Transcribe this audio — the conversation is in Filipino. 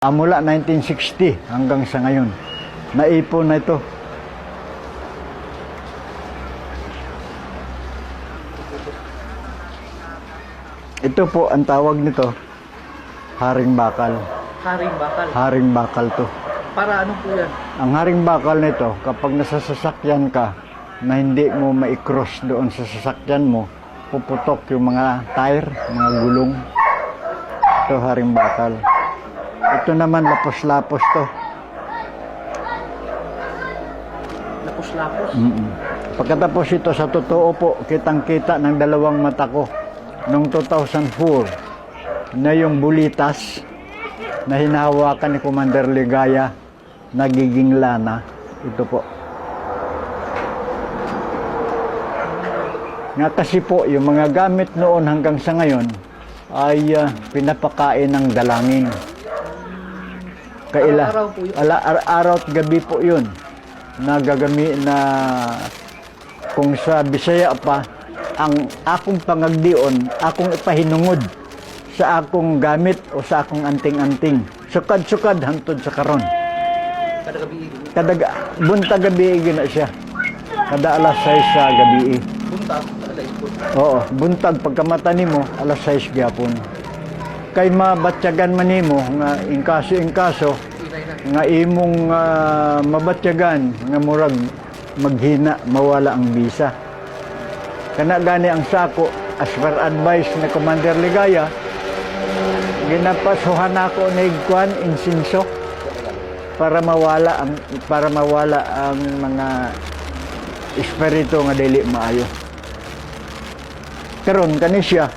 Mula 1960 hanggang sa ngayon, naipon na ito. Ito po, ang tawag nito, haring bakal. Haring bakal. Haring bakal to. Para ano po yan? Ang haring bakal nito, kapag nasa sasakyan ka, na hindi mo ma-cross doon sa sasakyan mo, puputok yung mga tire, mga gulong. Ito, haring bakal. Ito naman, lapos-lapos to. Lapos-lapos? Pagkatapos ito, sa totoo po, kitang-kita ng dalawang mata ko. Noong 2004, na yung bulitas na hinahawakan ni Commander Ligaya, nagiging lana. Ito po. Nga kasi po, yung mga gamit noon hanggang sa ngayon, ay pinapakain ng dalangin. Araw-araw po yun? Araw at gabi po yun. Nagagami na kung sa Bisaya pa, ang akong pangagdion, akong ipahinungod sa akong gamit o sa akong anting-anting. Sukad-sukad hantod sa karon. Kada gabi? Buntag gabi na siya. Kada alas 6 sa gabi. Buntag? Oo, buntag pagkamata nimo alas 6 gyapon. Kay mabatyagan man nimo nga ingkaso nga imong mabatyagan nga murag maghina mawala ang bisa. Kana gani ang sako as per advice ni Commander Ligaya, ginapasuhan ako ni Juan insinso para mawala ang mga espiritu nga dili maayo. Karon kani siya